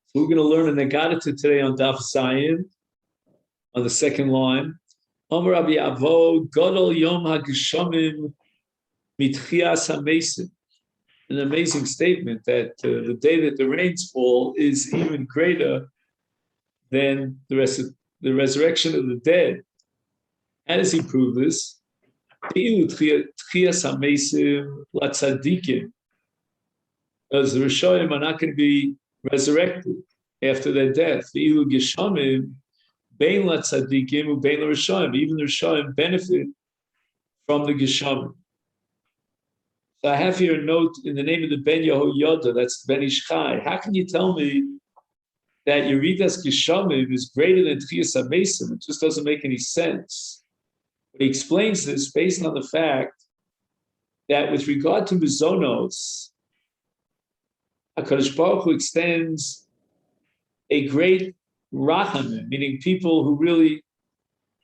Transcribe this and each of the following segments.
So we're going to learn an Agadita today on Daf Zayin, on the second line. Omer Rabbi Avo, Godol Yom HaGeshamim Mitchias HaMesim. An amazing statement that the day that the rains fall is even greater than the resurrection of the dead. How does he prove this? Tchias HaMesim Latzadikim. Because the Rishonim are not going to be resurrected after their death. Even the Rishonim benefit from the Geshamim. So I have here a note in the name of the Ben Yehoyada, that's Ben Ish Chai. How can you tell me that Yeridas Geshamim is greater than Tchias HaMesim? It just doesn't make any sense. But he explains this based on the fact that with regard to Mizonos, HaKadosh Baruch Hu extends a great rachamim, meaning people who really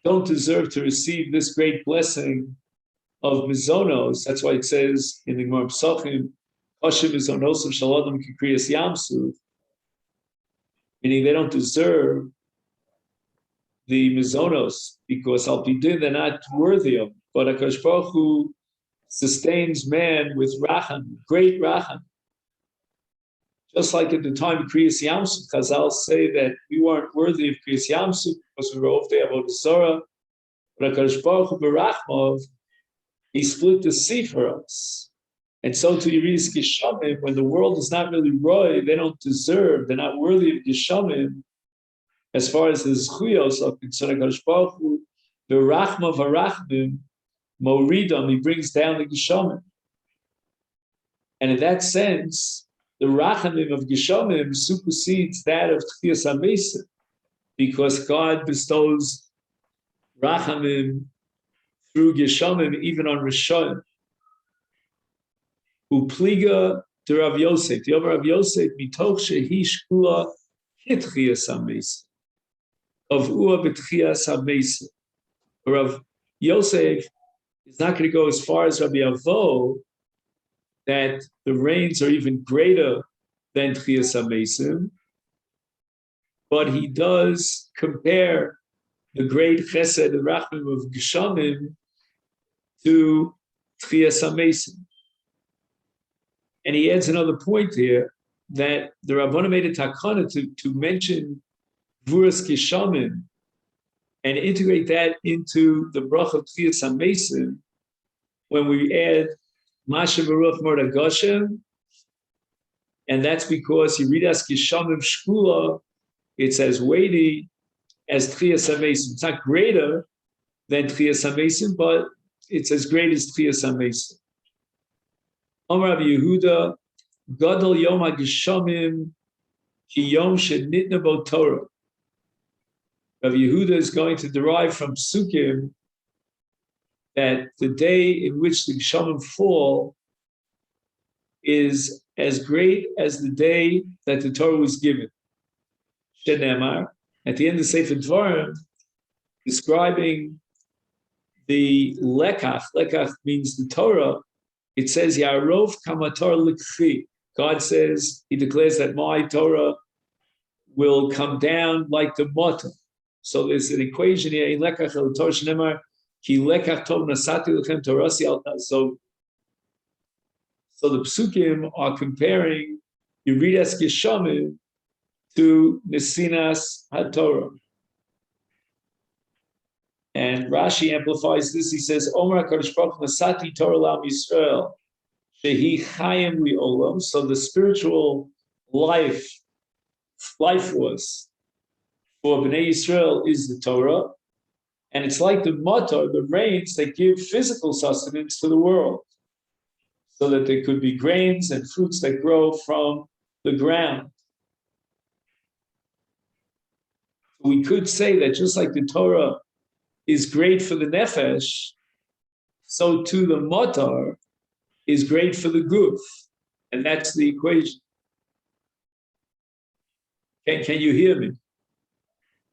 don't deserve to receive this great blessing of mizonos. That's why it says in the Gemara Pesachim, Hashem mizonos of Shalom Kikriyas Yamsu, meaning they don't deserve the mizonos because al pidin they're not worthy of. But HaKadosh Baruch Hu sustains man with racham, great racham. Just like at the time of Kriyas Yamsuf, Chazal say that we weren't worthy of Kriyas Yamsuf because we were off the Avodah Zarah. But HaKadosh Baruch Hu Barachmov, he split the sea for us. And so to Yeridas Geshamim, when the world is not really roy, they don't deserve, they're not worthy of Geshamim, as far as the Zchuyos are concerned, HaKadosh Baruch Hu, Barachmov Arachmim, Moridam, he brings down the Geshamim. And in that sense, the rachamim of Geshamim supersedes that of Tchias HaMesim because God bestows rachamim through Geshamim even on Rishon. Upliga to Rav Yosef. The Rav Yosef mitoch shehi shkula hitchias HaMesim of ua betchias HaMesim. Rav Yosef is not going to go as far as Rabbi Avo that the rains are even greater than Tchias HaMesim, but he does compare the great Chesed and Rachmim of Geshamim to Tchias HaMesim. And he adds another point here that the Rabbana made a takana to mention Gvuras Geshamim and integrate that into the bracha of Tchias HaMesim when we add Masha Baruch Morda Goshem, and that's because Yeridas Geshamim Shkula, it's as weighty as Tchias HaMesim. It's not greater than Tchias HaMesim, but it's as great as Tchias HaMesim. Amar Rabbi Yehuda, Gadol Yom HaGeshamim Ki Yom Shenitna Bo Torah. Rabbi Yehuda is going to derive from Psukim that the day in which the Geshamim fall is as great as the day that the Torah was given. Shenemar, at the end of Sefer Dvarim, describing the lekach. Lekach means the Torah. It says, Yarov kamator likchi. God says, he declares that my Torah will come down like the mota. So there's an equation here, in lekach el Torah shenemar, so the Psukim are comparing Yeridas Geshamim to Nesinas HaTorah. And Rashi amplifies this. He says, Omer HaKadosh Baruch Hu Nasati Torah Lam Yisrael Shehi Chayim Li'olam. So the spiritual life force for Bnei Yisrael is the Torah. And it's like the matar, the rains that give physical sustenance to the world, so that there could be grains and fruits that grow from the ground. We could say that just like the Torah is great for the nefesh, so too the matar is great for the guf. And that's the equation. Can you hear me?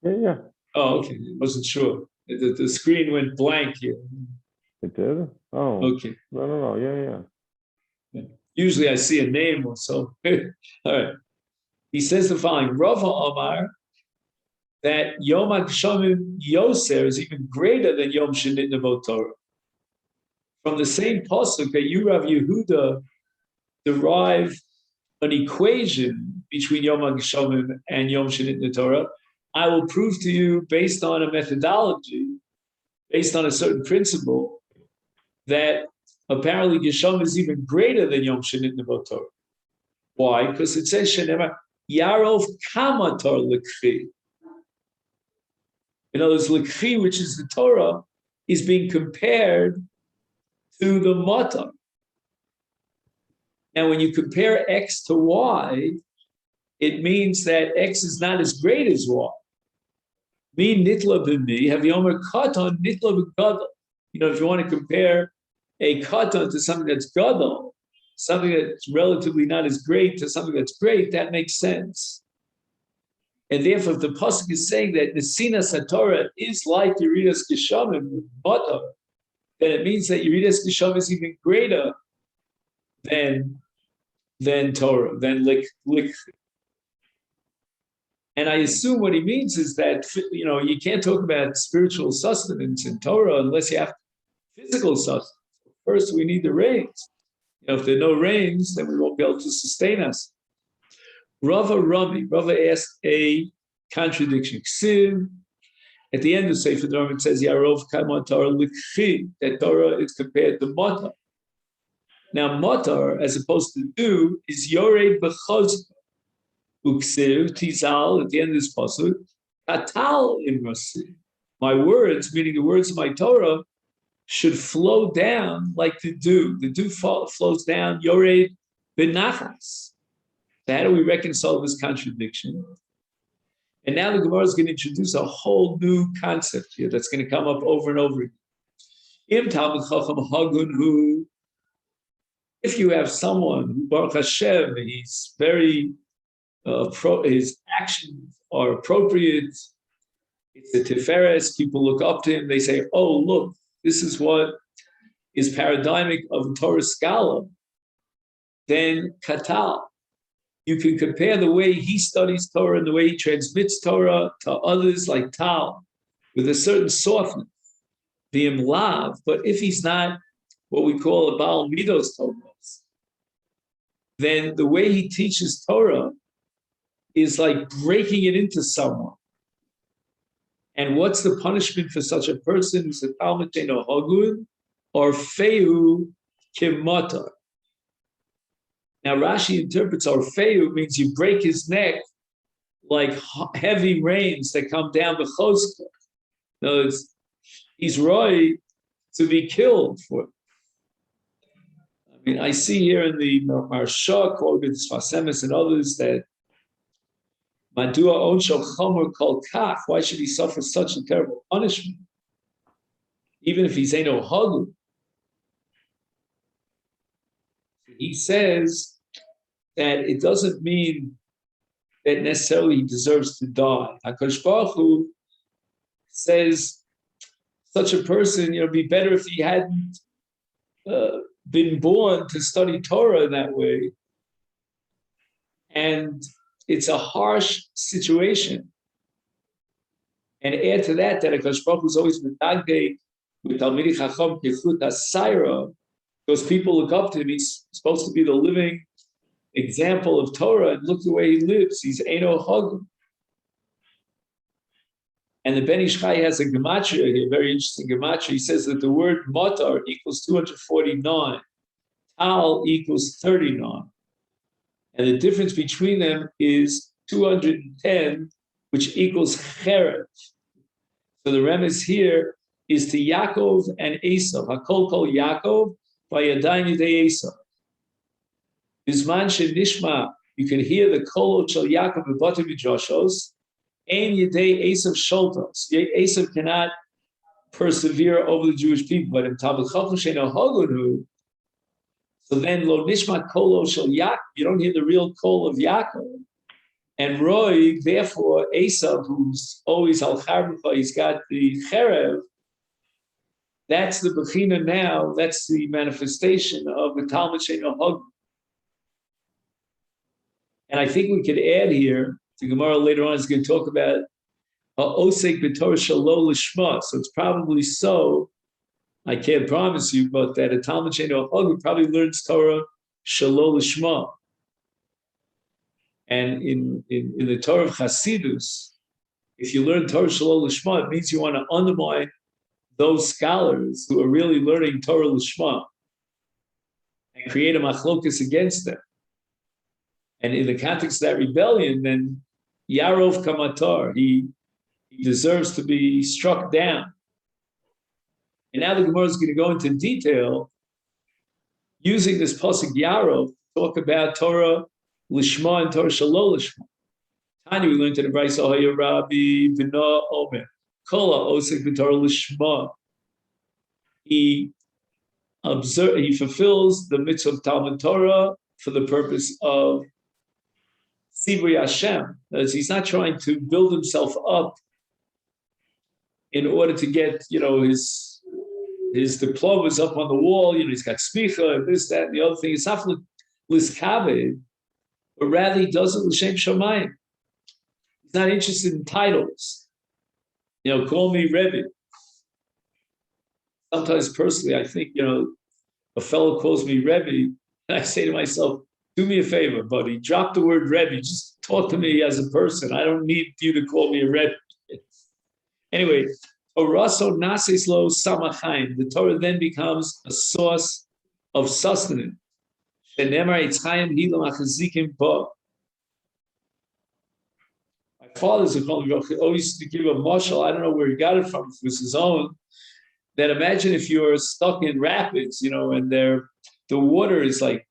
Yeah. Oh, okay. I wasn't sure. The screen went blank here. It did? Oh. Okay. No. Yeah. Usually I see a name or so. All right. He says the following: Rava Omar, that Yom HaGshamim Yoser is even greater than Yom Shenitna Torah. From the same pasuk that you, Rav Yehuda, derive an equation between Yom HaGshamim and Yom Shenitna Torah, I will prove to you, based on a methodology, based on a certain principle, that apparently Geshamim is even greater than Yom Shenitna Torah. Why? Because it says Shenema Yarov Kamator Lekchi. In other words, Lekchi, which is the Torah, is being compared to the Matar. Now, when you compare X to Y, it means that X is not as great as Y. Me nitla b'mi, have yomer katan nitla b'gadol. If you want to compare a katan to something that's gadol, something that's relatively not as great to something that's great, that makes sense. And therefore, if the pasuk is saying that Nesinas HaTorah is like Yeridas Geshamim, Matar, then it means that Yeridas Geshamim is even greater than Torah, than Lik. And I assume what he means is that, you can't talk about spiritual sustenance in Torah unless you have physical sustenance. First, we need the rains. If there are no rains, then we won't be able to sustain us. Rava asked a contradiction. Ksiv, at the end of Sefer Dvarim, it says, Yarov Kama Torah Likchi, that Torah is compared to Matar. Now, Matar, as opposed to do, is Yored B'chozka. Uksiv, Tizal, at the end of this pasuk, Katal Imrasi. My words, meaning the words of my Torah, should flow down like the dew. The dew flows down, Yored B'nachas. So how do we reconcile this contradiction? And now the Gemara is going to introduce a whole new concept here that's going to come up over and over again. Im Talmud Chacham Hagun Hu. If you have someone who, Baruch Hashem, he's very his actions are appropriate. It's a tiferes. People look up to him. They say, "Oh, look, this is what is paradigmic of Torah scholar." Then katal, you can compare the way he studies Torah and the way he transmits Torah to others, like Tal, with a certain softness, the imlav. But if he's not what we call a Baal Midos Torah, then the way he teaches Torah is like breaking it into someone. And what's the punishment for such a person who's a Talmud Sheino Hagun or Feu Kimatar? Now Rashi interprets or Feu means you break his neck like heavy rains that come down the Choska. In other words, he's right to be killed for it. I mean, I see here in the Marsha, quoted Sfasemis and others, that Madua Onsho Chomer Kol Kach, why should he suffer such a terrible punishment? Even if he's Eino Hagu. He says that it doesn't mean that necessarily he deserves to die. HaKadosh Baruch Hu says such a person, it'd be better if he hadn't been born to study Torah that way. And it's a harsh situation. And add to that HaKadosh Baruch Hu is always medagde with Talmidei Chacham Kichut HaSayra, because people look up to him. He's supposed to be the living example of Torah, and look the way he lives. He's Eino Hagun. And the Ben Ish Chai has a gematria here, very interesting gematria. He says that the word matar equals 249, tal equals 39. And the difference between them is 210, which equals cherev. So the remez here is to Yaakov and Esav. Hakol kol Yaakov, vayadayim yidei Esav. Bisman shenishma, you can hear the kol shel Yaakov b'batim v'joshos, ein yidei Esav sholtos. Esav cannot persevere over the Jewish people, but in Talmud Chacham sheino hagunu, so then lo nishma kolo shel Yaakov, you don't hear the real kol of Yaakov. And Roy, therefore, Esav, who's always al charbucha, he's got the cherev. That's the bechina now. That's the manifestation of the Talmud Sheino Hagun. And I think we could add here, the Gemara later on is going to talk about Osek b'Torah shelo lishma. So it's probably so, I can't promise you, but that a Talmud Sheino Hagud probably learns Torah shelo lishma. And in the Torah of Chasidus, if you learn Torah shelo lishma, it means you want to undermine those scholars who are really learning Torah lishma and create a machlokas against them. And in the context of that rebellion, then Yarov Kamatar, he deserves to be struck down. And now the Gemara is going to go into detail using this pasuk Yarov to talk about Torah Lishma and Torah Shelo Lishma. Tanya, we learned in the Brayso Haya Rabbi Bina Omer Kola Osek b'Torah Lishma. He fulfills the mitzvah of Talmud Torah for the purpose of Sivri Hashem. As he's not trying to build himself up in order to get, his diplomas up on the wall. He's got smicha and this, that, and the other thing. It's not liskaved, but rather he does it l'shem shamayim. He's not interested in titles. Call me Rebbe. Sometimes personally, I think, a fellow calls me Rebbe, and I say to myself, do me a favor, buddy, drop the word Rebbe, just talk to me as a person. I don't need you to call me a Rebbe. Anyway, Oraso Nasislo Samachayim. The Torah then becomes a source of sustenance. My father's always used to give a mashal, I don't know where he got it from, it was his own, that imagine if you're stuck in rapids, and the water is like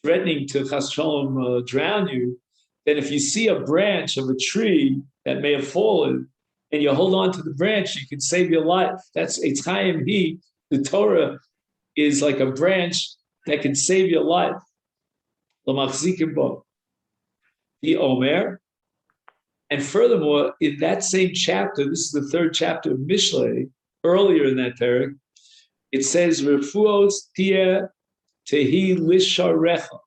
threatening to chas shalom drown you, then if you see a branch of a tree that may have fallen, and you hold on to the branch, you can save your life. That's Eitz Chaim Hi. The Torah is like a branch that can save your life. L'machzikim bo. The Omer. And furthermore, in that same chapter, this is the third chapter of Mishlei, earlier in that parak, it says, Refuos tia tehi lisharecha.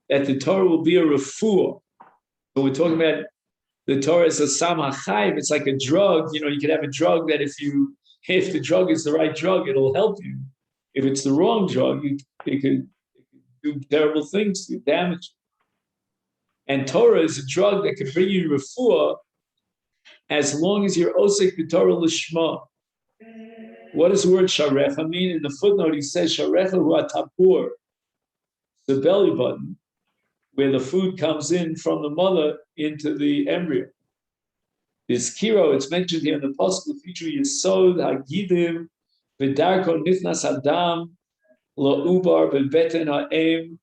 That the Torah will be a refuah. So we're talking about the Torah is a samachayim. It's like a drug. You could have a drug that if the drug is the right drug, it'll help you. If it's the wrong drug, it could do terrible things, do damage. And Torah is a drug that can bring you refuah as long as you're osek b'Torah lishma. What does the word sharecha mean? In the footnote, he says sharecha hu atapur, the belly button, where the food comes in from the mother into the embryo. This kiro, it's mentioned here in the pasuk, feature yesod hagidim v'darko nithnas adam la'ubar b'beten ha'em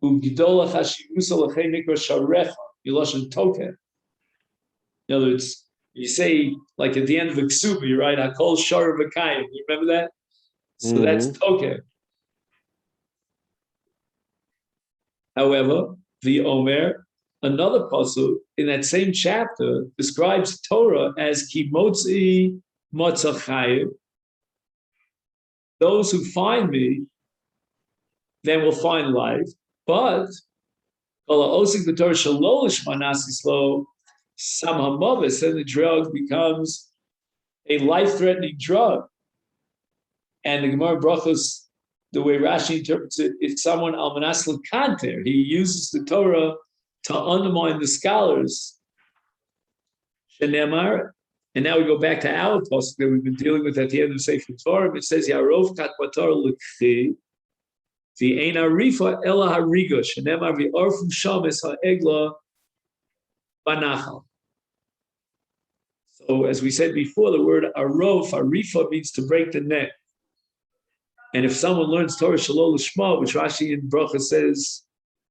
u'gidol ha'shivusa l'chei nikra sharecha yiloshen token. In other words, you say, like at the end of a ksuba, you write hakol shar v'kayim. You remember that? So that's token. However, the Omer, another pasuk in that same chapter, describes Torah as ki motzi motzachayim. Those who find me, then will find life. But osik b'Torah shelo lishma nasislo sam hamavis, then the drug becomes a life-threatening drug. And the Gemara Brachos, the way Rashi interprets it, it's someone almanas l'kanter. He uses the Torah to undermine the scholars. Shenemar, and now we go back to our pasuk that we've been dealing with at the end of Sefer Torah. It says, "Yarov kat bator l'kchi, v'ein arifa ela hariga." Shenemar v'orfu shames ha'egla banachal. So, as we said before, the word arov, arifa, means to break the neck. And if someone learns Torah Shelo Lishma, which Rashi in Bracha says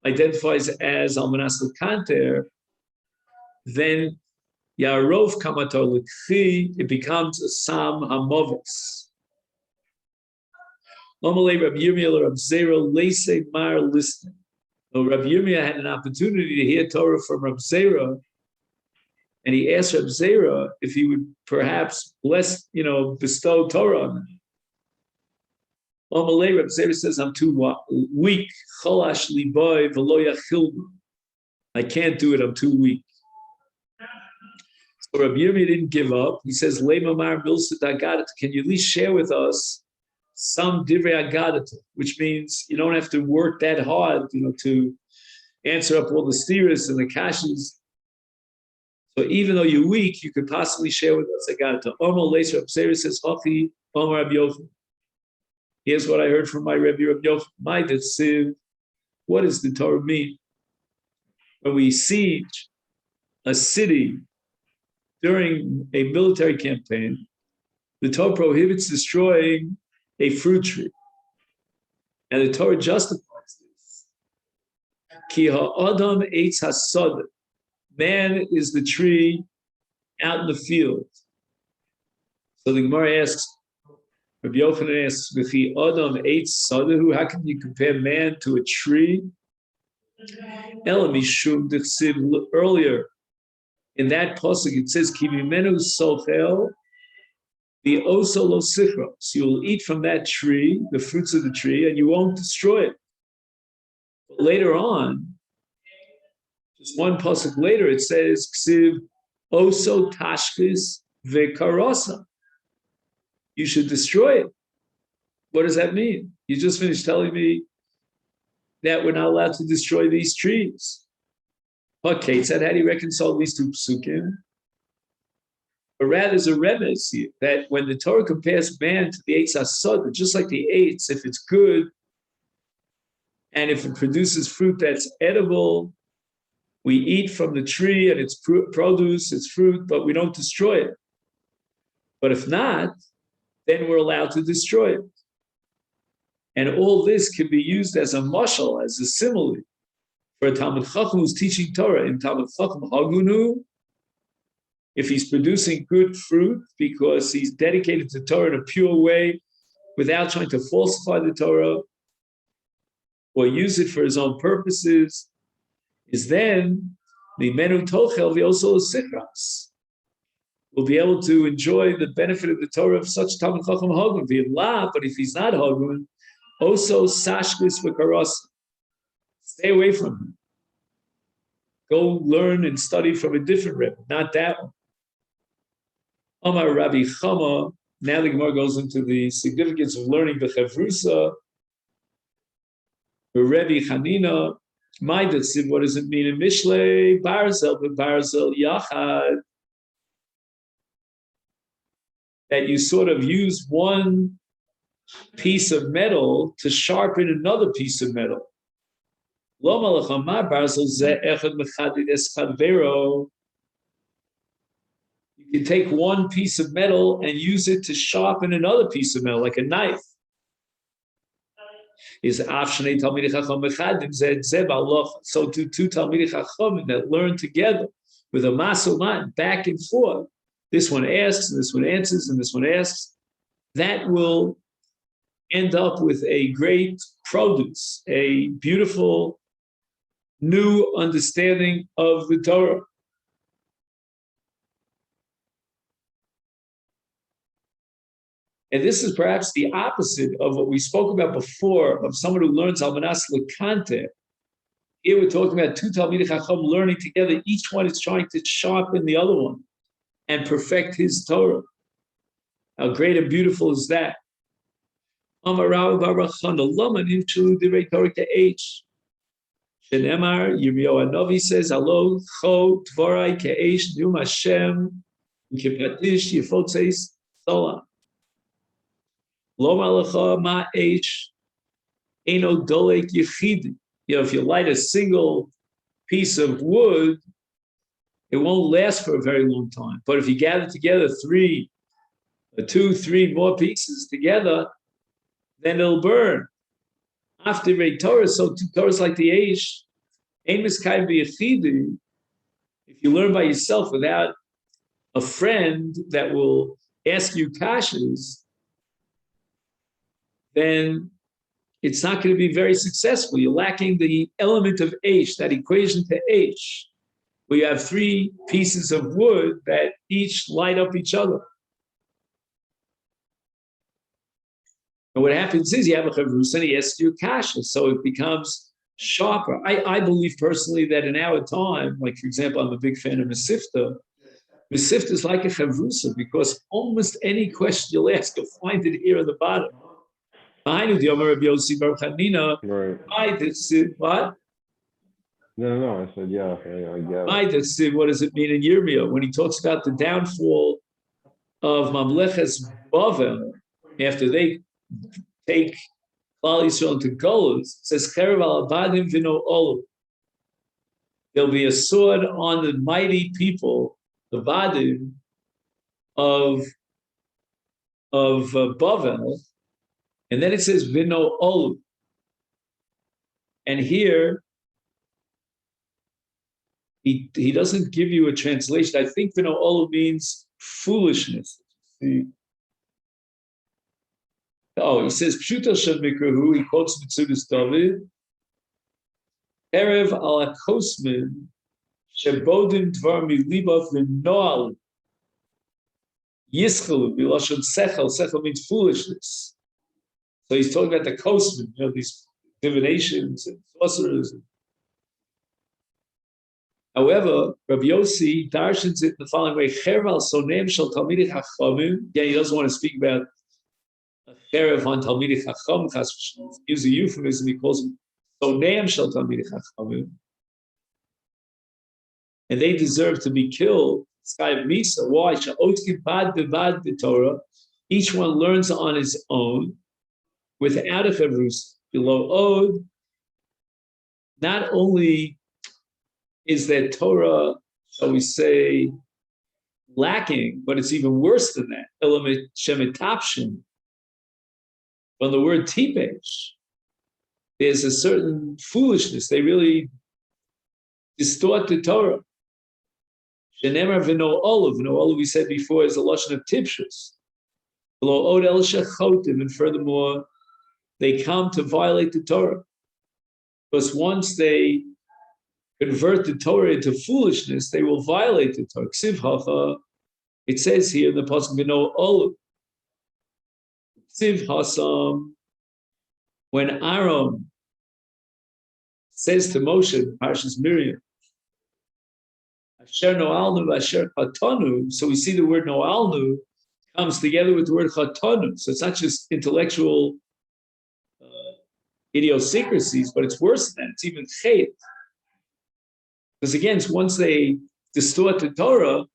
identifies as Almanas L'Kanter, then Yarov Kamator L'Kchi, it becomes a Sam Hamovos. Normally, Rabbi Yirmiyah or Rabbi Zera Leise Mar listening. So Rabbi Yirmiyah had an opportunity to hear Torah from Rabbi Zera, and he asked Rabbi Zera if he would perhaps bestow Torah on him. Amalei, Reb Zera says, I'm too weak. Cholash liboy v'lo yachilnu. I can't do it, I'm too weak. So Rabbi Yomi didn't give up. He says, Lema mar milsad agadat. Can you at least share with us some divrei agadat, which means you don't have to work that hard, to answer up all the steers and the kashas. So even though you're weak, you could possibly share with us agadat. Omar later, Reb Zera says, Hachi, Omar Rabbi Yochanan. Here's what I heard from my Rebbe Rabbi Yochanan. My Detziv, what does the Torah mean? When we siege a city during a military campaign, the Torah prohibits destroying a fruit tree. And the Torah justifies this. Ki ha'adam eitz hasada. Man is the tree out in the field. So the Gemara asks, Rabbi Yochanan asks, V'chi adam eitz sadahu, how can you compare man to a tree? Elamishum d'chsiv, earlier in that pasuk it says, Ki mimenu sochel, the oso lo sichra. So you'll eat from that tree, the fruits of the tree, and you won't destroy it. But later on, just one pasuk later, it says, Ksiv oso tashkis ve'karosa. You should destroy it. What does that mean? You just finished telling me that we're not allowed to destroy these trees. Okay, so how do you reconcile these two psukim? But rather, there's a remez here that when the Torah compares man to the eitz hasada, just like the eitz, if it's good and if it produces fruit that's edible, we eat from the tree and its produce, its fruit, but we don't destroy it. But if not, then we're allowed to destroy it. And all this can be used as a mashal, as a simile, for a Talmid Chacham who's teaching Torah. In Talmid Chacham Hagunu, if he's producing good fruit because he's dedicated to Torah in a pure way, without trying to falsify the Torah or use it for his own purposes, is then the menu tochel v'oso sichras. Will be able to enjoy the benefit of the Torah of such Talmid Chacham Hagun. But if he's not Hagun, also sashkis v'karas. Stay away from him. Go learn and study from a different Rebbe, not that one. Amar Rabbi Chama. Now the Gemara goes into the significance of learning the Chavrusa. Rabbi Chanina, my Detziv, what does it mean in Mishlei? Barzel, but Barzel Yachad. That you sort of use one piece of metal to sharpen another piece of metal. You can take one piece of metal and use it to sharpen another piece of metal, like a knife. So do two Talmidei Chachamim that learn together with a masomat back and forth. This one asks, and this one answers, and this one asks. That will end up with a great produce, a beautiful new understanding of the Torah. And this is perhaps the opposite of what we spoke about before, of someone who learns Almanas Lekante. Here we're talking about two Talmidei Chacham learning together. Each one is trying to sharpen the other one and perfect his Torah. How great and beautiful is that? Amarav Barachana Laman Imchulu Divrei Torah Ke'esh. Shenemar Yirmiyahu Hanavi says, "Alo Cho Dvorai Ke'esh Num Hashem Kipatish Yifotzeis Solam Lo Malacha Ma Eish Eno Dolek Yechid." If you light a single piece of wood, it won't last for a very long time. But if you gather together two, three more pieces together, then it'll burn. After a Torah, so two Torahs like the Eish, Amos Kai B'Yechidi, if you learn by yourself without a friend that will ask you kashas, then it's not going to be very successful. You're lacking the element of Eish, that equation to Eish, where you have three pieces of wood that each light up each other. And what happens is you have a chavrusa and he asks you a kasha, so it becomes sharper. I believe personally that in our time, like for example, I'm a big fan of Masechet. Masechet is like a chavrusa because almost any question you'll ask, you'll find it here at the bottom. I knew the Omer of Yossi Bar Chanina. Right. I did what? No. I said, yeah, I get I it. did what does it mean in Yirmiyah when he talks about the downfall of Mamleches Bavel after they take Klal Yisrael into Golus? It says Cherev al Abadim v'no Olu. There'll be a sword on the mighty people, the Vadim of Bavel, and then it says v'no Olu. And here he doesn't give you a translation. I think v'no Olu means foolishness. Oh, he says Pshuta Shem Mikrahu. He quotes Mitzudas David. Erev ala kosmin shebodim dvar milibav v'noal yischelu b'lashon sechel. Sechel means foolishness. So he's talking about the kosmin, these divinations and sorcerers. However, Rabbi Yossi darshans it in the following way: Cherval sonem shel talmidei chachamim. Yeah, he doesn't want to speak about a cherev on talmidei chacham. Use a euphemism. He calls them sonem shel talmidei chachamim, and they deserve to be killed. Sky of Misa. Why? Each one learns on his own without a chavrus. Below Od, not only is that Torah, shall we say, lacking, but it's even worse than that. Elamit shemitapshin. From the word tipesh, there's a certain foolishness. They really distort the Torah. Shenemar v'no olav. No olav, we said before, is a lashon of tipshus. Below Od el shechotim, and furthermore, they come to violate the Torah. Because once they convert the Torah into foolishness, they will violate the Torah. Ksiv hacha, it says here in the pasuk v'no olav. Ksiv hasam, when Aaron says to Moshe, Parshas Miriam, Asher no'alnu v'asher chatanu, so we see the word no'alnu comes together with the word chatanu. So it's not just intellectual idiosyncrasies, but it's worse than that. It's even chayt. Because again, once they distort the Torah,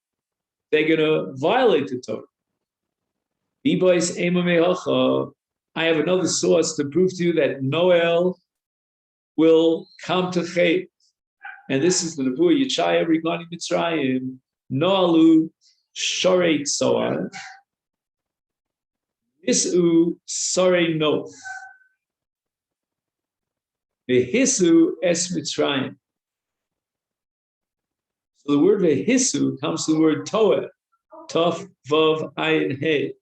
they're going to violate the Torah. I have another source to prove to you that Noel will come to chayt. And this is the Nebuah Yeshaya regarding Mitzrayim. Noalu shorei tzoar. Nisu sorei no. Vehisu es Mitzrayim. So the word vehisu comes from the word toeh. Tov, vav, ayin, he.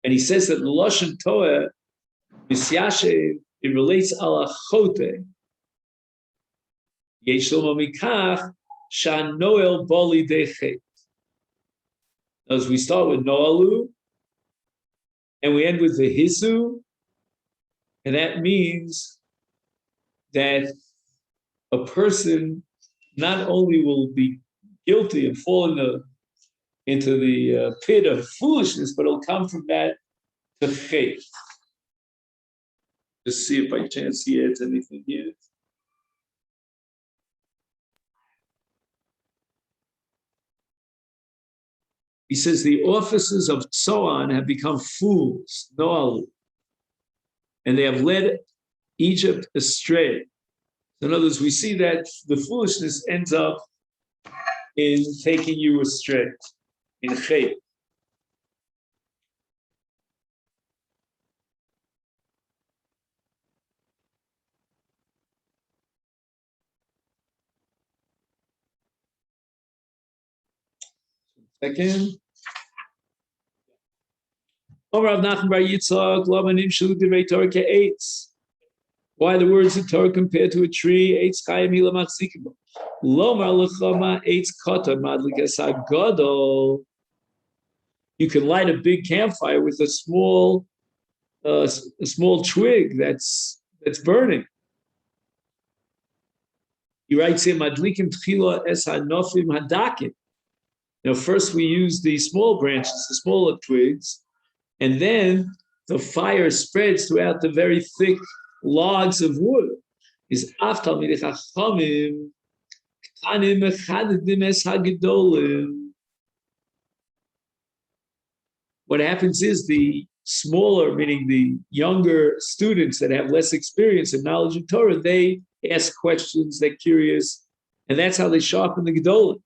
And he says that the lashon toeh, misyashev, it relates ala chote. Yeshlo mikach shan noel boli dechet. As we start with noalu, and we end with the hisu, and that means that a person not only will be guilty and fall into the pit of foolishness, but it'll come from that to faith. Just see if by chance he adds anything here. He says the officers of Tzoan have become fools, Noalu, and they have led Egypt astray. So in other words, we see that the foolishness ends up in taking you astray, in chayt. Second. Why the words of Torah compared to a tree? Eitz chayim hila machzikim bo. Lomar lechama eitz katan madlikas hagadol. You can light a big campfire with a small twig that's burning. He writes here, Madlikim tchila es hanofim hadakim. First we use the small branches, the smaller twigs, and then the fire spreads throughout the very thick logs of wood. Is aftal midei chachamim ktanim mechadedim es hagedolim. What happens is the smaller, meaning the younger students that have less experience and knowledge of Torah, they ask questions, they're curious, and that's how they sharpen the Gedolim.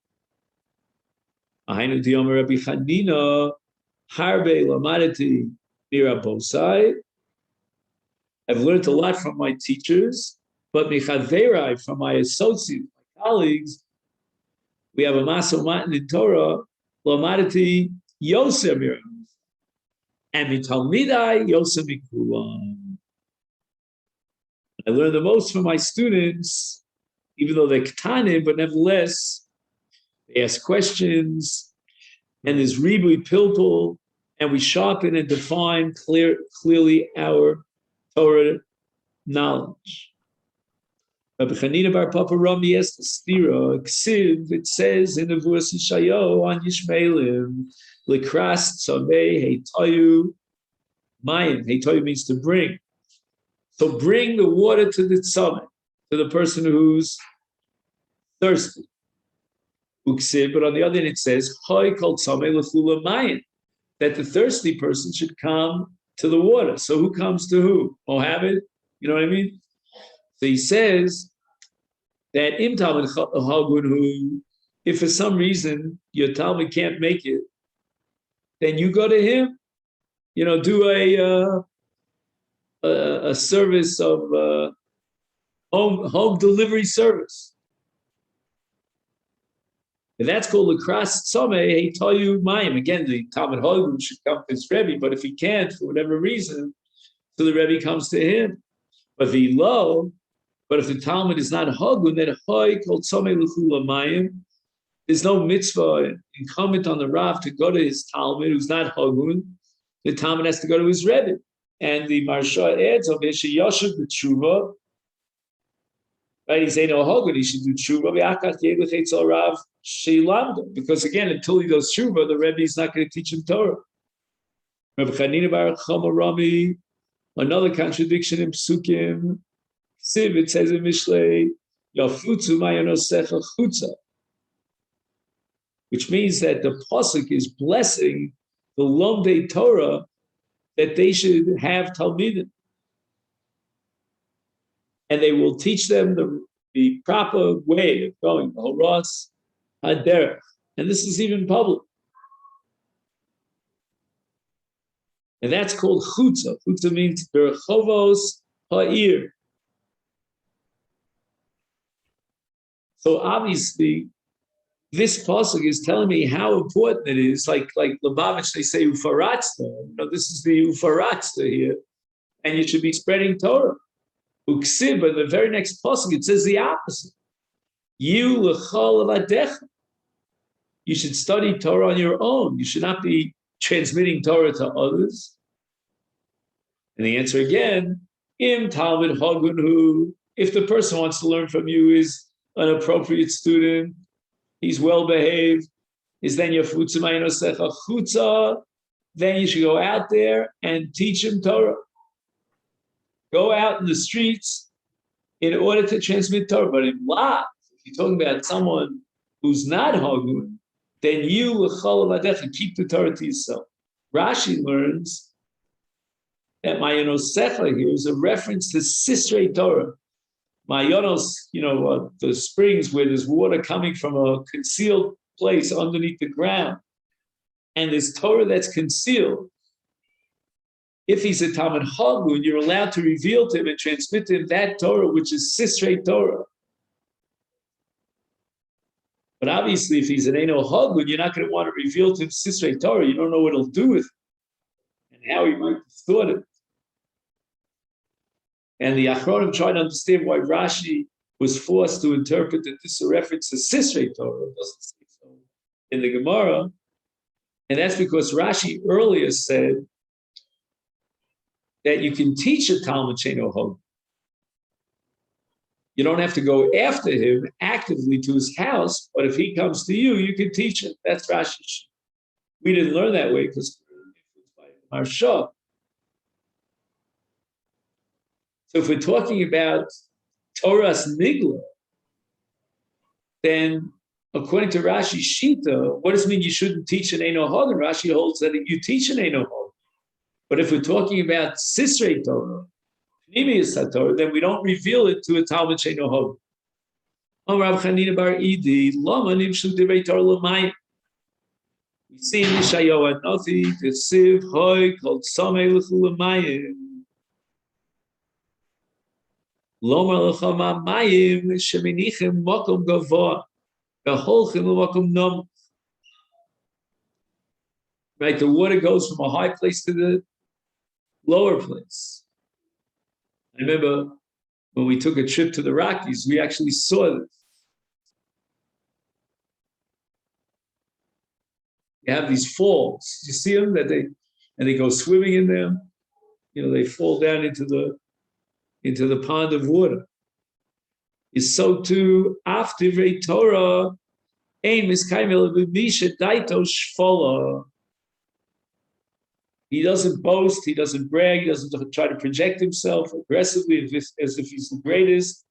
Ahainu diyomer Rabbi Chanina, harbe lamadeti mirabosai. I've learned a lot from my teachers, but michaverai, from my associates, my colleagues, we have a masomatin in Torah, lamadeti yosem mirabosai. And mitalmidai yosem mikulam. I learned the most from my students, even though they're ketanim, but nevertheless, they ask questions, and there's ribui pilpul, and we sharpen and define clearly our Torah knowledge. Rabbi Chanina bar Papa Rami Estestira, Ksiv, it says in the V'us Yishayo on Yishmaelim, Likras Tzavei Heitayu Mayim. Heitayu means to bring. So bring the water to the tzameh, to the person who's thirsty. Uksiv, but on the other hand it says, Hoy kol tzameh l'chula mayim, that the thirsty person should come to the water. So who comes to who? Mohammed? You know what I mean? So he says that im talmid hagun who, if for some reason your talmid can't make it, then you go to him. Do a service of home delivery service. And that's called L'kras Tzomeh Heitayu Mayim. Again, the Talmud Hagun should come to his Rebbe, but if he can't, for whatever reason, so the Rebbe comes to him. But if the Talmud is not Hagun, then Hoy called Tzomeh L'chula Mayim. There's no mitzvah incumbent on the Rav to go to his Talmud who's not Hagun. The Talmud has to go to his Rebbe. And the Marsha adds of Yoshev the Tshuva, right? He's saying, Hagun, he should do Tshuva, Rav Sheilamda. Because again, until he does Tshuva, the Rebbe is not going to teach him Torah. Rabbi Chanina bar Chama Rami, another contradiction in Psukim. Siv, it says in Mishlei, Yafutzu Mayanosecha Chutza, which means that the Pasuk is blessing the Lomdei Torah that they should have Talmidim. And they will teach them the proper way of going, the Horas HaDerech. And this is even public. And that's called Chutza. Chutza means Berchovos Ha'ir. So obviously, this pasuk is telling me how important it is. Like Lubavitch, they say Ufaratzta. This is the Ufaratzta here, and you should be spreading Torah. Uksiv, but the very next pasuk it says the opposite. You lechol aladecha. You should study Torah on your own. You should not be transmitting Torah to others. And the answer again, im Talmud Hagun hu. If the person wants to learn from you is an appropriate student, he's well behaved, is then your futzumayinosecha chutza, then you should go out there and teach him Torah. Go out in the streets in order to transmit Torah. But in Lav, if you're talking about someone who's not Hagun, then you l'chol aladecha, keep the Torah to yourself. Rashi learns that Mayanosecha here is a reference to Sisrei Torah. Mayonos, the springs where there's water coming from a concealed place underneath the ground. And there's Torah that's concealed. If he's a Talmud Hagun, you're allowed to reveal to him and transmit to him that Torah, which is Sisrei Torah. But obviously, if he's an Eino Hagun, you're not going to want to reveal to him Sisrei Torah. You don't know what it'll do with it and how he might distort it. And the Achronim try to understand why Rashi was forced to interpret that this is a reference to Sisrei Torah. It doesn't say so in the Gemara. And that's because Rashi earlier said that you can teach a Talmud Sheino Hod. You don't have to go after him actively to his house, but if he comes to you, you can teach him. That's Rashi. We didn't learn that way because by Marsha. So if we're talking about Torah's Nigla, then according to Rashi Shita, what does it mean you shouldn't teach an Eino Hod? And Rashi holds that you teach an Eino Hod. But if we're talking about Sisrei Torah, Pnimius HaTorah, then we don't reveal it to a Talmud Sheino Hod. Rav Chanina bar Idi, Lama Nimshu Divrei Torah L'mayim. We see in Yeshayahu Anothi, the Siv Hoy called Samei L'chu L'mayim. Lomar L'chama Mayim Sheminichem Mokom Gavoa V'holchem L'mokom Nom. Right, the water goes from a high place to the lower place. I remember when we took a trip to the Rockies, we actually saw this. You have these falls. You see them and they go swimming in them. They fall down into the pond of water. Is so too after Divrei Torah, aim is kaimel b'misha daito shfola. He doesn't boast, he doesn't brag, he doesn't try to project himself aggressively as if he's the greatest.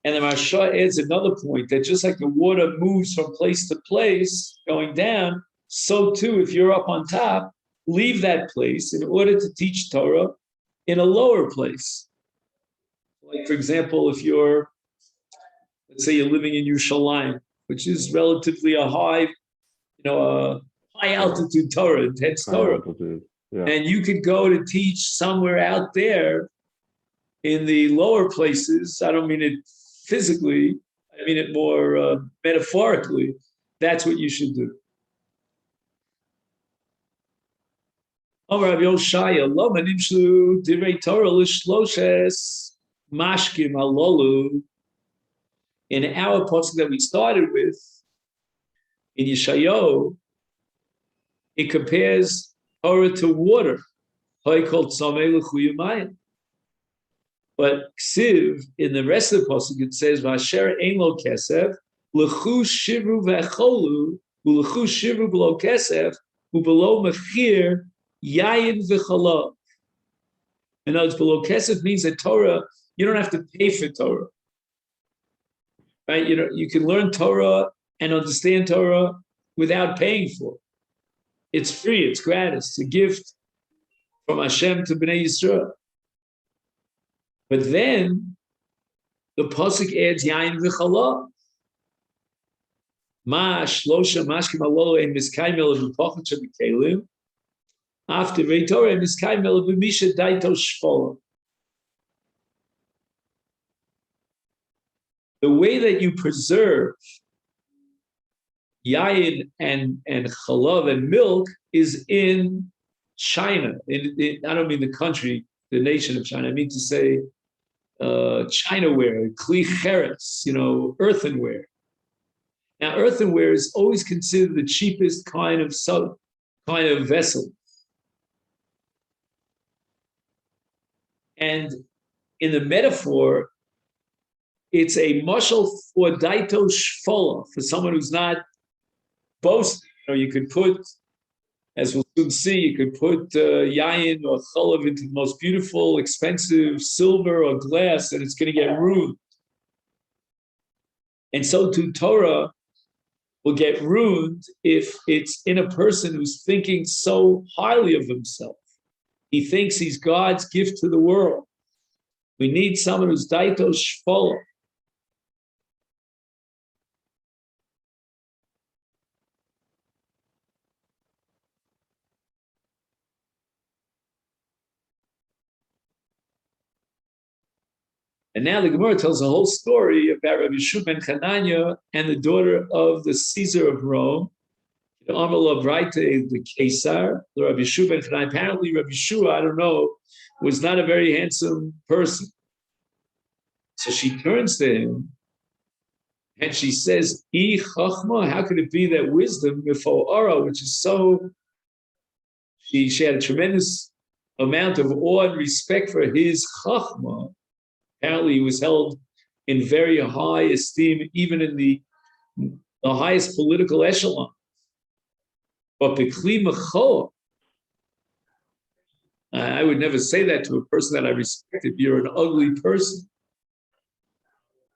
And the Marsha adds another point that just like the water moves from place to place, going down, so too, if you're up on top, leave that place in order to teach Torah in a lower place. Like, for example, if let's say you're living in Yerushalayim, which is relatively a high, high altitude Torah, intense Torah. Yeah. And you could go to teach somewhere out there in the lower places. I don't mean it physically, I mean it more metaphorically. That's what you should do. In our pasuk that we started with, in Yeshayahu, it compares Torah to water. But Ksiv, in the rest of the pasuk, it says, "Vasher ein lo kesef, lechu shivru v'echolu, ulechu shivru below kesef, ubelow mechir yayin v'chalav." In other words, below kesef means that Torah, you don't have to pay for Torah, right? You can learn Torah and understand Torah without paying for it. It's free, it's gratis, it's a gift from Hashem to Bnei Yisrael. But then the pasuk adds yayin v'chala. Ma shlosha mashkim alolo ein miskaymel v'pochot shebikelim. After Veitorah ein miskaymel v'misha daito shfola. The way that you preserve yayin and chalav and milk is in China. I don't mean the country, the nation of China. I mean to say Chinaware, kli cheres, earthenware. Now, earthenware is always considered the cheapest kind of vessel. And in the metaphor, it's a mashal for daito shfola, for someone who's not boasting. You could put, as we'll soon see, you could put yayin or chalav into the most beautiful, expensive silver or glass, and it's going to get ruined. And so too, Torah will get ruined if it's in a person who's thinking so highly of himself. He thinks he's God's gift to the world. We need someone who's daito shfola. And now the Gemara tells a whole story about Rabbi Yeshua ben Chananya and the daughter of the Caesar of Rome, the Amal of Raite, the Caesar, the Rabbi Yeshua ben Chananya. Apparently, Rabbi Yeshua, I don't know, was not a very handsome person. So she turns to him And she says, "I chachma." How could it be that wisdom, mifo'ara, which is so? She had a tremendous amount of awe and respect for his chachma. Apparently, he was held in very high esteem, even in the highest political echelon. But b'kli mechoa, I would never say that to a person that I respect. If you're an ugly person,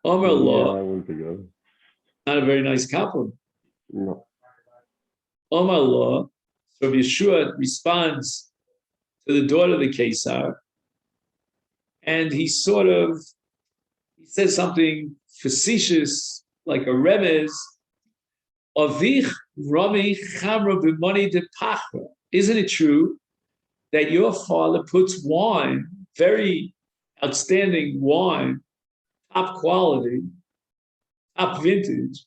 Amar Allah, I wouldn't think of. not a very nice compliment. No. Amar Allah, so Yeshua responds to the daughter of the Kesar, and he says something facetious, like a remez, Avich Rami Chamra b'money de Pachra. Isn't it true that your father puts wine, very outstanding wine, top quality, top vintage,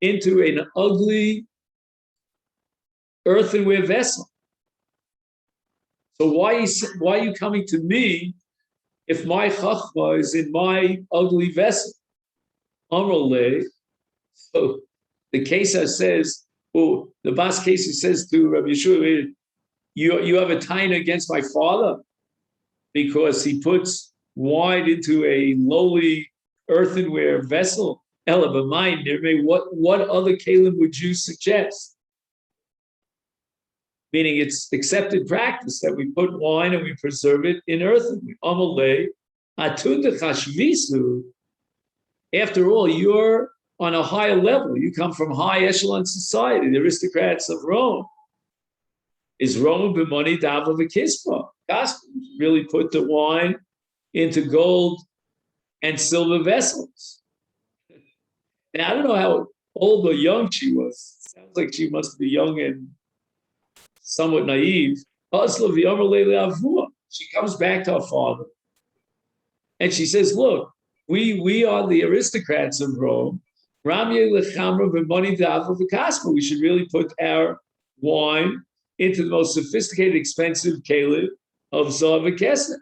into an ugly earthenware vessel? So why are you coming to me if my chachma is in my ugly vessel? Amrole. So the Kesar says, well, the Bas Kesar says to Rabbi Yeshua, you have a taina against my father because he puts wine into a lowly earthenware vessel. Ela b'mayim nirmei, what other kalim would you suggest? Meaning it's accepted practice that we put wine and we preserve it in earthenware. Amalei, atunda chashvisu. After all, you're on a higher level. You come from high echelon society, the aristocrats of Rome. Is Rome b'money dava v'kispa? Gospel really put the wine into gold and silver vessels. Now, I don't know how old or young she was. Sounds like she must be young and somewhat naive. She comes back to her father and she says, look, we are the aristocrats of Rome. We should really put our wine into the most sophisticated, expensive keilim of Zav and Kesef.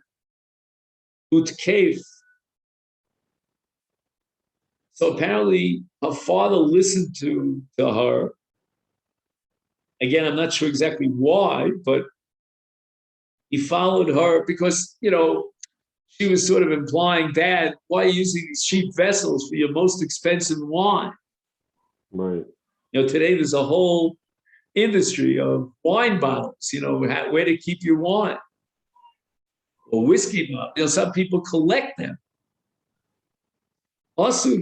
Utkef. So apparently her father listened to her. Again, I'm not sure exactly why, but he followed her because, she was sort of implying, Dad, why are you using these cheap vessels for your most expensive wine? Right. Today there's a whole industry of wine bottles, where to keep your wine. Or whiskey bottles. Some people collect them. Also,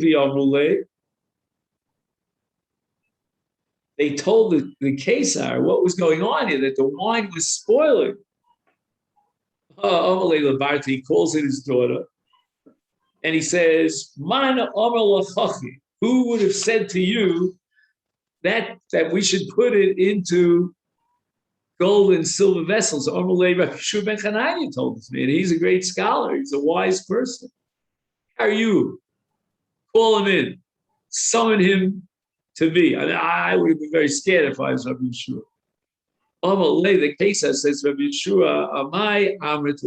they told the Kesar what was going on here, that the wine was spoiling. He calls in his daughter, and he says, who would have said to you that we should put it into gold and silver vessels? Amalei Rabbi Yeshua ben Chananya told us, man, he's a great scholar, he's a wise person. How are you? Call him in, summon him to me. I would have been very scared if I was Rabbi Yeshua. Amalei, the case says, Rabbi Yeshua, Amai Amrit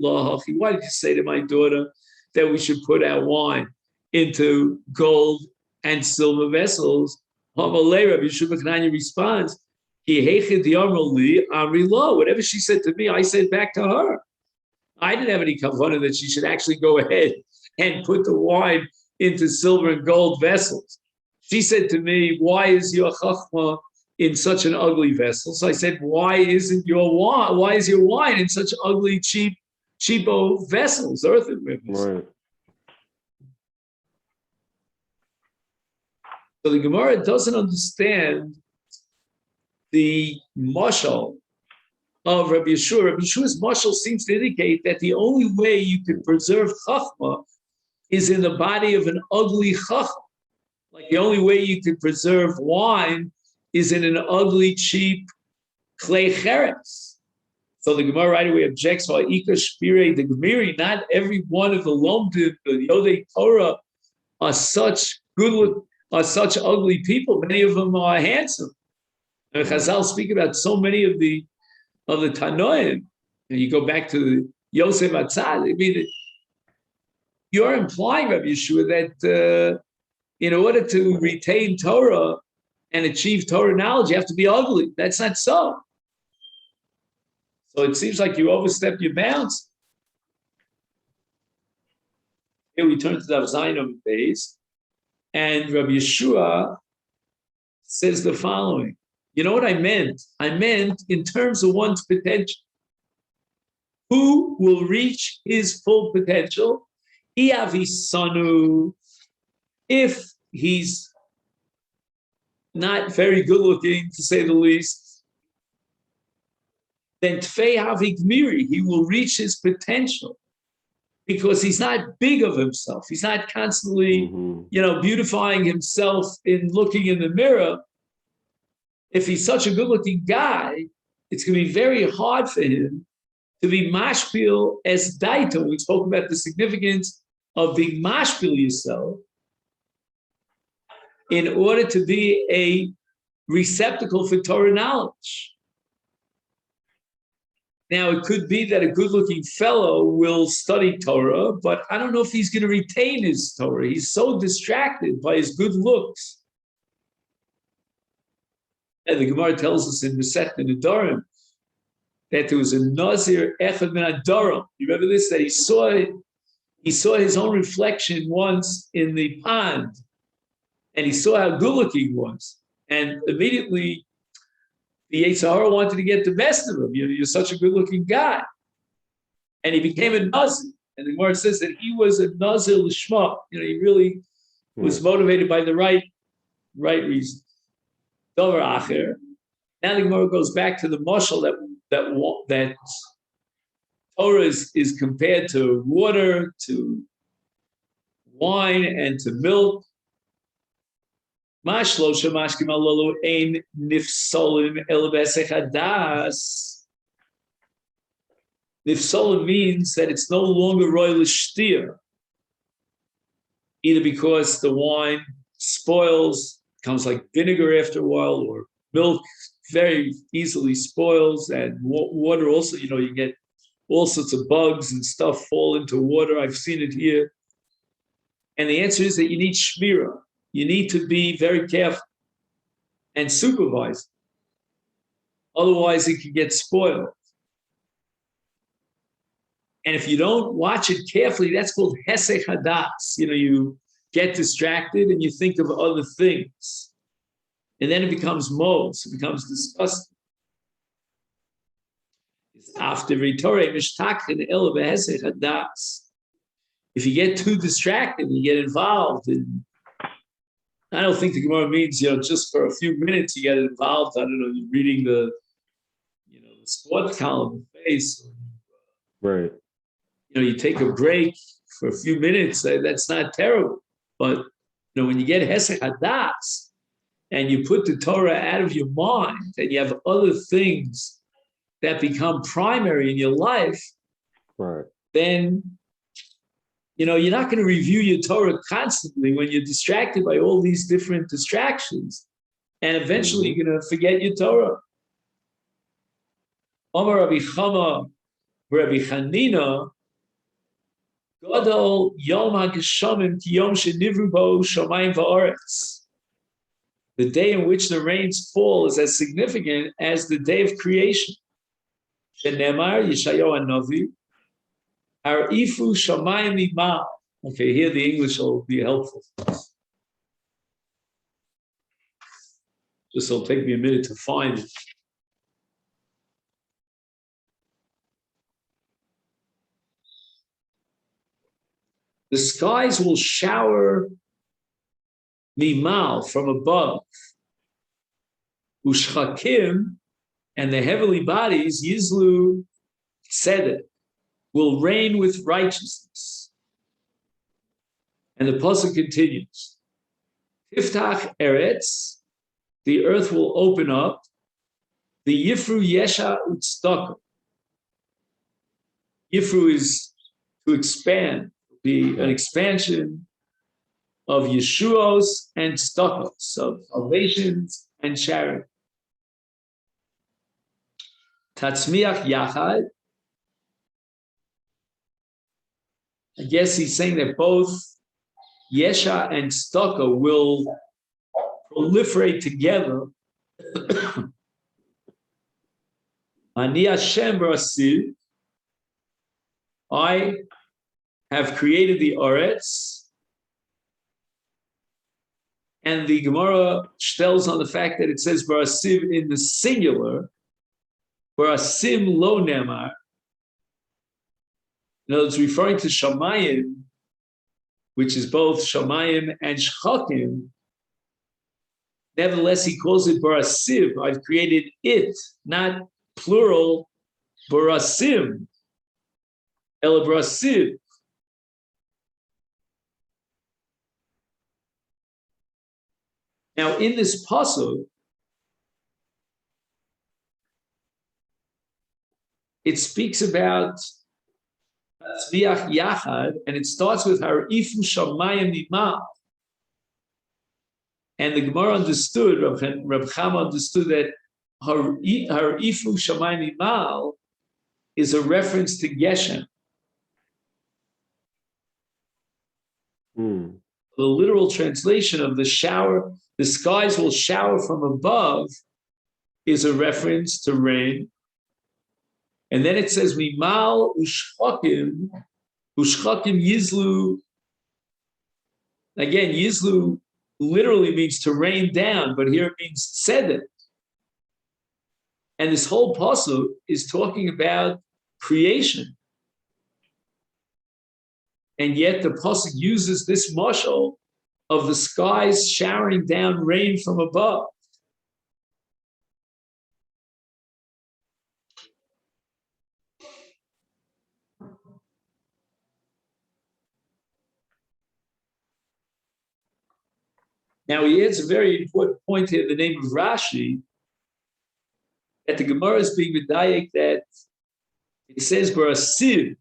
Lahachi. Why did you say to my daughter that we should put our wine into gold and silver vessels? Amalei, Rabbi Yeshua ben Chananya responds, whatever she said to me, I said back to her. I didn't have any kavanah that she should actually go ahead and put the wine into silver and gold vessels. She said to me, why is your chachma in such an ugly vessel? So I said, why is your wine in such ugly, cheapo vessels, earthenware vessels? Right. So the Gemara doesn't understand the mashal of Rabbi Yeshua. Rabbi Yeshua's mashal seems to indicate that the only way you can preserve chachma is in the body of an ugly chachma. Like the only way you can preserve wine is in an ugly, cheap clay cheres. So the Gemara right away objects, the Gemiri, not every one of the Lomdim, the Yodei Torah, are such ugly people. Many of them are handsome. And Chazal speak about so many of the Tanoim, and you go back to Yosef Atzad. I mean, you're implying, Rabbi Yeshua, that in order to retain Torah and achieve Torah knowledge, you have to be ugly. That's not so. So it seems like you overstepped your bounds. Here we turn to the Zainam base, and Rabbi Yeshua says the following. You know what I meant? I meant in terms of one's potential. Who will reach his full potential? Iavisanu, if he's not very good looking, to say the least, then Tfei Havigmiri, he will reach his potential because he's not big of himself. He's not constantly, beautifying himself in looking in the mirror. If he's such a good-looking guy, it's going to be very hard for him to be mashpil as daito. We spoke about the significance of being mashpil yourself in order to be a receptacle for Torah knowledge. Now, it could be that a good-looking fellow will study Torah, but I don't know if he's going to retain his Torah. He's so distracted by his good looks. And the Gemara tells us in Masechet Nedarim that there was a Nazir Echad Ben Adaram. You remember this? That he saw his own reflection once in the pond, and he saw how good-looking he was. And immediately, the Yetzer Hara wanted to get the best of him. You're such a good-looking guy. And he became a Nazir. And the Gemara says that he was a Nazir Lishma. He really was motivated by the right reason. Dover Acher. Now the Gemara goes back to the mashal that Torah is compared to water, to wine, and to milk. Mashlo shemashkim alolu ein nifsolim el besechadas. Nifsolim means that it's no longer royal shtir, either because the wine spoils, becomes like vinegar after a while, or milk very easily spoils, and water also, you get all sorts of bugs and stuff fall into water. I've seen it here. And the answer is that you need shmira. You need to be very careful and supervise. Otherwise, it can get spoiled. And if you don't watch it carefully, that's called hesech hadas. You get distracted and you think of other things. And then it becomes moles, it becomes disgusting. After Vitore Mishtachin El Behesech Hadas. If you get too distracted, you get involved in, I don't think the Gemara means, just for a few minutes you get involved. I don't know, you're reading the sports column in face. Right. You take a break for a few minutes, that's not terrible. But, when you get Hesech Hadas and you put the Torah out of your mind and you have other things that become primary in your life, right, then you're not going to review your Torah constantly when you're distracted by all these different distractions. And eventually you're going to forget your Torah. Omar Rabbi Chama, Rabbi Chanina, Gadol Yom HaGeshamim Ki Yom Shenivru Bo Shamayim Va'aretz. The day in which the rains fall is as significant as the day of creation. Shenemar Yeshayahu HaNavi, Harifu Shamayim Mimah. Okay, here the English will be helpful. Just it'll take me a minute to find it. The skies will shower mimal from above. Ushchakim, and the heavenly bodies, Yizlu Tzedek, will reign with righteousness. And the pasuk continues. Tiftach Eretz, the earth will open up. The Yifru Yesha Utzdaka. Yifru is to expand, be an expansion of Yeshuos and Stakos, of salvations and charity. Tatzmiach Yachad. I guess he's saying that both Yesha and Tzedakah will proliferate together. Ani Hashem barasiv, I have created the Oretz, and the Gemara tells on the fact that it says barasiv in the singular, barasim lo nemar. No, it's referring to Shamayim, which is both Shamayim and Shchakim. Nevertheless, he calls it barasiv. I've created it, not plural, barasim, el barasiv. Now, in this pasuk, it speaks about Tzviach Yachad, and it starts with Harifu Shamayim Nimal. And the Gemara understood, Rab Chama understood that Harifu Shamayim Nimal is a reference to Geshem. The literal translation of the shower, the skies will shower from above, is a reference to rain. And then it says, Mimal ushchakim yizlu. Again, yizlu literally means to rain down, but here it means tzedek. And this whole pasuk is talking about creation. And yet the pasuk uses this mashal of the skies showering down rain from above. Now he adds a very important point here in the name of Rashi, that the Gemara is being medayek that it says barasiv,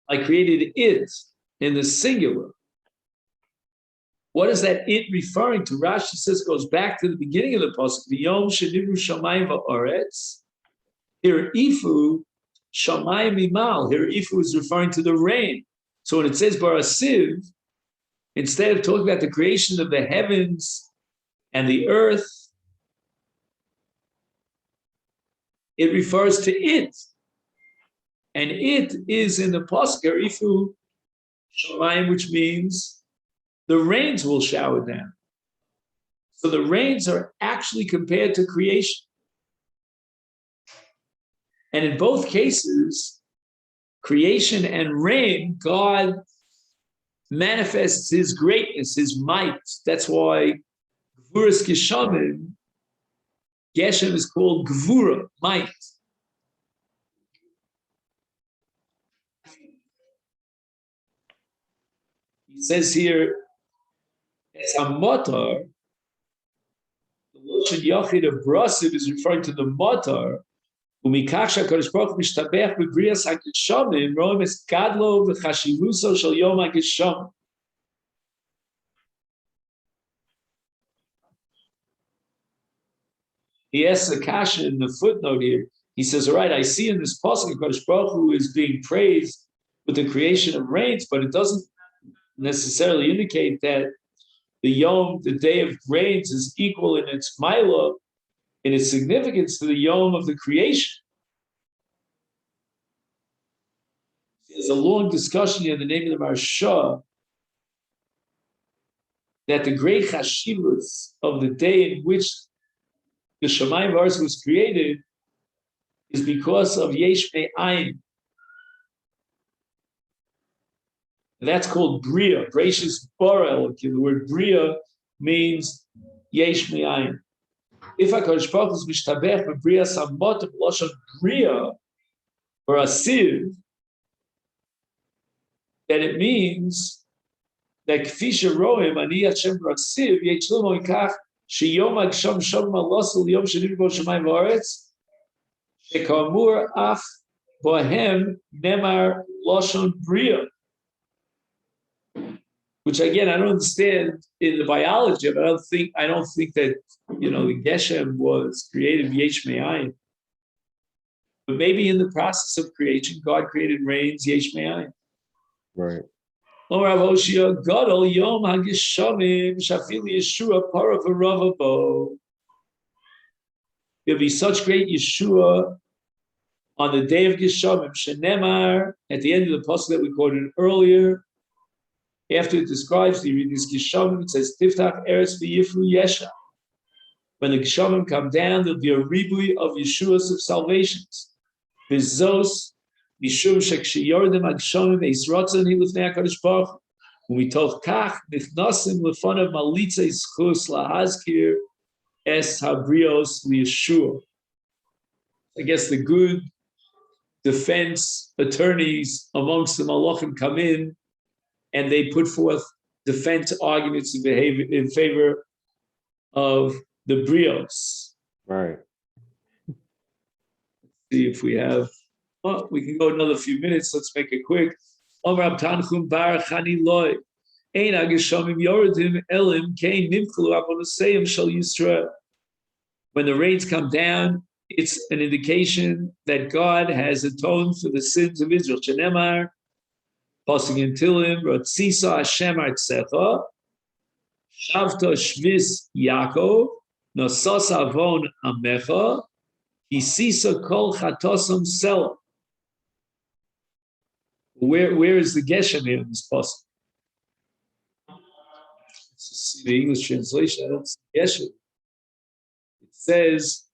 I created it in the singular. What is that it referring to? Rashi says it goes back to the beginning of the pasuk. V'yom shenivru shamayim va'aretz. Here ifu shamayim mimal. Here ifu is referring to the rain. So when it says barasiv, instead of talking about the creation of the heavens and the earth, it refers to it. And it is in the pasuk Ifu Shamayim, which means the rains will shower down. So the rains are actually compared to creation. And in both cases, creation and rain, God manifests his greatness, his might. That's why Gvuras Geshamim, Geshem is called Gvura, might. He says here, it's a motor. The Loshen Yachid of Brasiv is referring to the motor. Umikasha Kadosh Baruch Hu mishtabech b'brias hageshamim roim es gadlo v'chashivuso shel yom hageshamim. He asks the kasha in the footnote here. He says, all right, I see in this pasuk Kadosh Baruch Hu is being praised with the creation of rains, but it doesn't necessarily indicate that the Yom, the day of rains, is equal in its milah, in its significance to the Yom of the creation. There's a long discussion here in the name of the Maharsha that the great chashivus of the day in which the Shamayim V'Aretz was created is because of Yesh Me'ayin. That's called Bria, gracious Bara. The word Bria means Yesh Me'ayin. If HaKadosh Baruch Hu is mishtabech b'Bria Samot Lashon Bria or Asiv, then it means that Kfi Sheroim Ani Hashem B'Asiv Yechlu Moikach Sheyom Hagsham Shom Malosel Yom Sheniv Bo Shamayim V'Aretz Shekamur Af Bohem Nemar Lashon Bria. Which again, I don't understand in the biology, but I don't think that, the Geshem was created Yesh Me'ayin. But maybe in the process of creation, God created rains Yesh Me'ayin. Right. Or Rav Hoshia, Gadol Yom HaGeshamim Shafil Yeshua Parav Ravabo. There'll be such great Yeshua on the day of Geshamim, Shenemar, at the end of the pasuk that we quoted earlier. After it describes the Geshamim, it says, Tiftach Eretz V'Yifru Yesha. When the Geshamim come down, there'll be a ribui of Yeshuas of salvations. V'zos, Mishum Sheksheyordem HaGeshamim Eisratzon Hilufnei HaKadosh Baruch Hu. When we talk Kach, Nichnasim Lefanav Malitzei Schus Lahazkir Es Habrios Liyeshua. I guess the good defense attorneys amongst the Malachim come in and they put forth defense arguments in favor of the Brios. Right. Let's see if we have, well, we can go another few minutes. Let's make it quick. When the rains come down, it's an indication that God has atoned for the sins of Israel. Shenemar, passing in Tilim, Ratzisa Hashem Artsecha, Shavta Shvis Yaakov, Nosas Avon Amecha, Hisisa Kol Chatosam Selah. Where is the Geshem here in this passage? Let's see the English translation. I don't see Geshem. It says,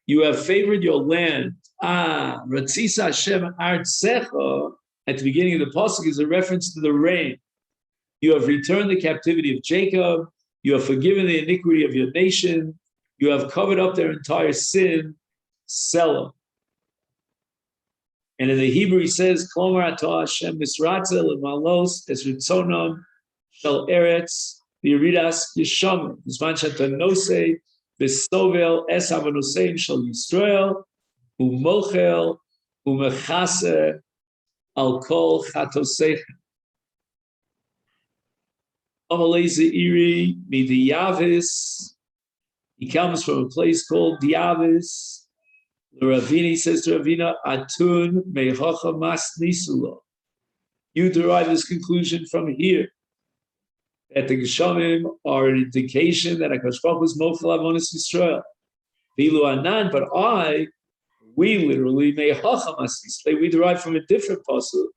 you have favored your land. Ratzisa Hashem Artsecha, at the beginning of the pasuk, is a reference to the rain. You have returned the captivity of Jacob. You have forgiven the iniquity of your nation. You have covered up their entire sin. Selah. And in the Hebrew, he says, Klomar atah Hashem misratzel malos es ritzonam shel eretz v'yiridas yeshamim. Zman shatanosei v'sovel es avanoseim shel Yisrael u'mochel u'mechase al kol chatoseichem. Amalei iri midiyavis. He comes from a place called Diavis. The Ravini says to Ravina, Atun mehocha mas nisulo. You derive this conclusion from here, that the Geshamim are an indication that HaKadosh Baruch Hu is mochel avonos Yisrael. Vilu anan, but we literally mehocha mas nisulo. We derive from a different pasuk.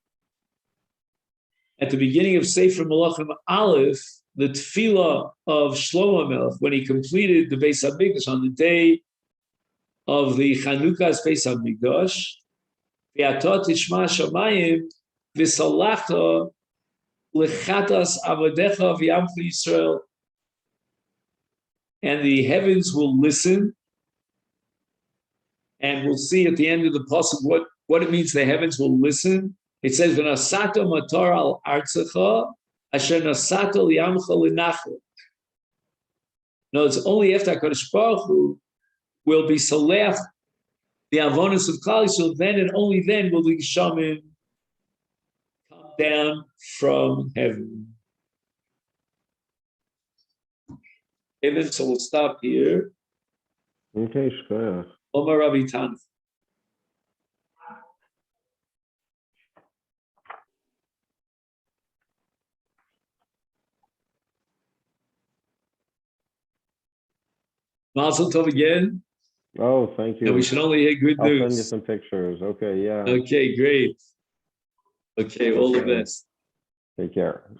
At the beginning of Sefer Malachim Aleph, the tefillah of Shlomo Melech, when he completed the Beis HaMikdash on the day of the Chanukah's Beis HaMikdash, V'atot tishma shamayim v'salachta lechatas avodecha v'yamchu Yisrael. And the heavens will listen, and we'll see at the end of the pasuk what it means the heavens will listen. It says, "V'nasato matar al artzecha asher nasato liyamcha l'nachal." No, it's only after HaKadosh Baruch Hu will be salech the avonos of Klal Yisrael, then and only then will the Geshamim come down from heaven. Amen. So we'll stop here. Okay, sure. Omar Rabbi Taanit. Mazel Tov again. Oh, thank you. And we should only hear good news. I'll send you some pictures. Okay, yeah. Okay, great. Okay, all the best. Take care.